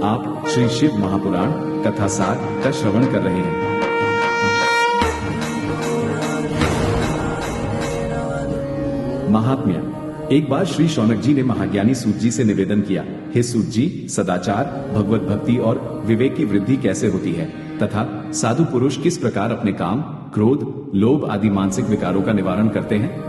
आप श्री शिव महापुराण कथासार का श्रवण कर रहे हैं। महात्म्य। एक बार श्री शौनक जी ने महाज्ञानी सूत जी से निवेदन किया, हे सूत जी, सदाचार, भगवत भक्ति और विवेक की वृद्धि कैसे होती है तथा साधु पुरुष किस प्रकार अपने काम, क्रोध, लोभ आदि मानसिक विकारों का निवारण करते हैं?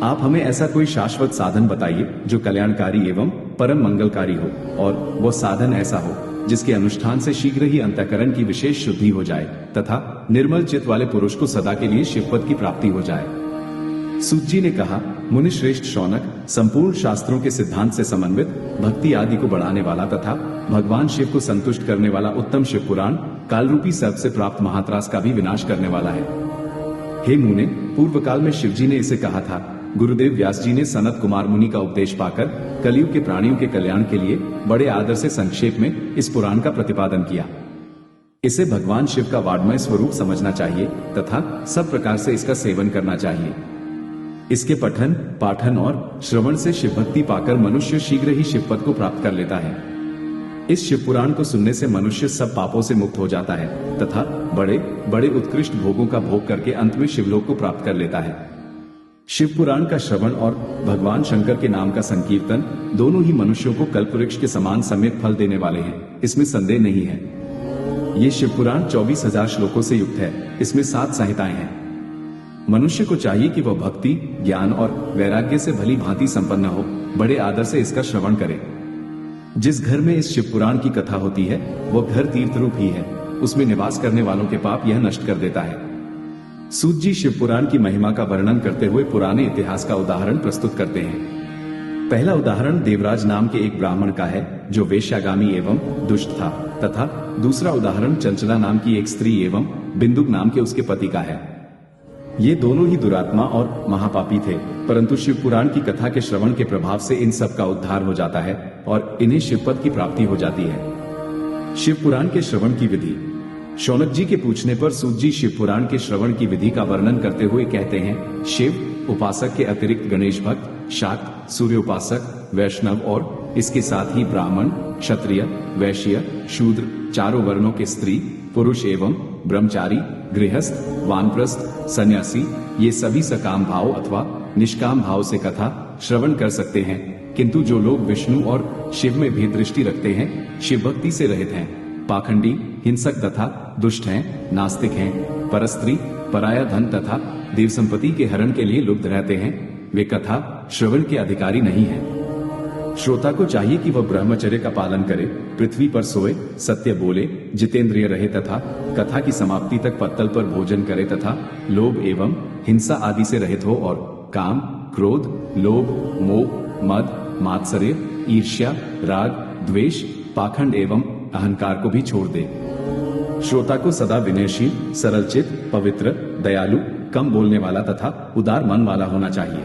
आप हमें ऐसा कोई शाश्वत साधन बताइए जो कल्याणकारी एवं परम मंगलकारी हो, और वो साधन ऐसा हो जिसके अनुष्ठान से शीघ्र ही अंतःकरण की विशेष शुद्धि हो जाए तथा निर्मल चित्त वाले पुरुष को सदा के लिए शिवपद की प्राप्ति हो जाए। सूत जी ने कहा, मुनि श्रेष्ठ शौनक, संपूर्ण शास्त्रों के सिद्धांत से समन्वित भक्ति आदि को बढ़ाने वाला तथा भगवान शिव को संतुष्ट करने वाला उत्तम शिव पुराण काल रूपी सर्प से प्राप्त महात्रास का भी विनाश करने वाला है। हे मुने, पूर्व काल में शिव जी ने इसे कहा था। गुरुदेव व्यास जी ने सनत कुमार मुनि का उपदेश पाकर कलयुग के प्राणियों के कल्याण के लिए बड़े आदर से संक्षेप में इस पुराण का प्रतिपादन किया। इसे भगवान शिव का वाड्मय स्वरूप समझना चाहिए तथा सब प्रकार से इसका सेवन करना चाहिए। इसके पठन, पाठन और श्रवण से शिव भक्ति पाकर मनुष्य शीघ्र ही शिवपद को प्राप्त कर लेता है। इस शिव पुराण को सुनने से मनुष्य सब पापों से मुक्त हो जाता है तथा बड़े बड़े उत्कृष्ट भोगों का भोग करके अंत में शिवलोक को प्राप्त कर लेता है। शिव पुराण का श्रवण और भगवान शंकर के नाम का संकीर्तन दोनों ही मनुष्यों को कल्पवृक्ष के समान सम्यक फल देने वाले हैं, इसमें संदेह नहीं है। ये शिव पुराण 24,000 श्लोकों से युक्त है। इसमें 7 संहिताएं हैं। मनुष्य को चाहिए कि वह भक्ति, ज्ञान और वैराग्य से भली भांति संपन्न हो, बड़े आदर से इसका श्रवण करे। जिस घर में इस शिव पुराण की कथा होती है वह घर तीर्थ रूप ही है। उसमें निवास करने वालों के पाप यह नष्ट कर देता है। सूत जी शिव पुराण की महिमा का वर्णन करते हुए पुराने इतिहास का उदाहरण प्रस्तुत करते हैं। पहला उदाहरण देवराज नाम के एक ब्राह्मण का है जो वेश्यागामी एवं दुष्ट था, तथा दूसरा उदाहरण चंचला नाम की एक स्त्री एवं बिंदुक नाम के उसके पति का है। ये दोनों ही दुरात्मा और महापापी थे, परंतु शिव पुराण की कथा के श्रवण के प्रभाव से इन सब का उद्धार हो जाता है और इन्हें शिवपद की प्राप्ति हो जाती है। शिव पुराण के श्रवण की विधि। शौनक जी के पूछने पर सूत जी शिव पुराण के श्रवण की विधि का वर्णन करते हुए कहते हैं, शिव उपासक के अतिरिक्त गणेश भक्त, शाक्त, सूर्य उपासक, वैष्णव और इसके साथ ही ब्राह्मण, क्षत्रिय, वैश्य, शूद्र, चारों वर्णों के स्त्री पुरुष एवं ब्रह्मचारी, गृहस्थ, वानप्रस्थ, सन्यासी, ये सभी सकाम भाव अथवा निष्काम भाव से कथा श्रवण कर सकते हैं। किंतु जो लोग विष्णु और शिव में भेद दृष्टि रखते हैं, शिव भक्ति से रहित हैं, पाखंडी, हिंसक तथा दुष्ट हैं, नास्तिक हैं, परस्त्री, पराया धन तथा देव संपत्ति के हरण के लिए लुब्ध रहते हैं, वे कथा श्रवण के अधिकारी नहीं हैं। श्रोता को चाहिए कि वह ब्रह्मचर्य का पालन करे, पृथ्वी पर सोए, सत्य बोले, जितेंद्रिय रहे तथा कथा की समाप्ति तक पत्तल पर भोजन करे तथा लोभ एवं हिंसा आदि से रहित हो और काम, क्रोध, लोभ, मोह, मद, मात्सर्य, ईर्ष्या, राग, द्वेष, पाखंड एवं अहंकार को भी छोड़ दे। श्रोता को सदा विनयशील, सरलचित, पवित्र, दयालु, कम बोलने वाला तथा उदार मन वाला होना चाहिए।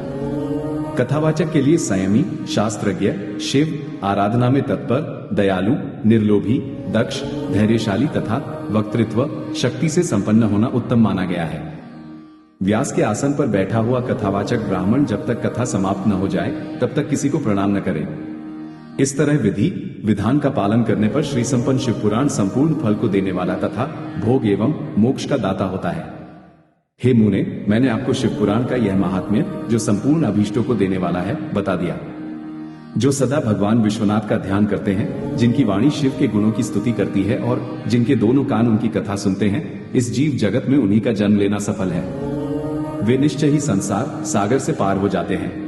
कथावाचक के लिए संयमी, शास्त्रज्ञ, शिव आराधना में तत्पर, दयालु, निर्लोभी, दक्ष, धैर्यशाली तथा वक्तृत्व शक्ति से संपन्न होना उत्तम माना गया है। व्यास के आसन पर बैठा हुआ कथावाचक ब्राह्मण जब तक कथा समाप्त न हो जाए तब तक किसी को प्रणाम न करे। इस तरह विधि विधान का पालन करने पर श्री संपन्न शिव पुराण संपूर्ण फल को देने वाला तथा भोग एवं मोक्ष का दाता होता है। हे मुने, मैंने आपको शिव पुराण का यह महात्म्य जो संपूर्ण अभीष्टों को देने वाला है बता दिया। जो सदा भगवान विश्वनाथ का ध्यान करते हैं, जिनकी वाणी शिव के गुणों की स्तुति करती है और जिनके दोनों कान उनकी कथा सुनते हैं, इस जीव जगत में उन्हीं का जन्म लेना सफल है। वे निश्चय ही संसार सागर से पार हो जाते हैं।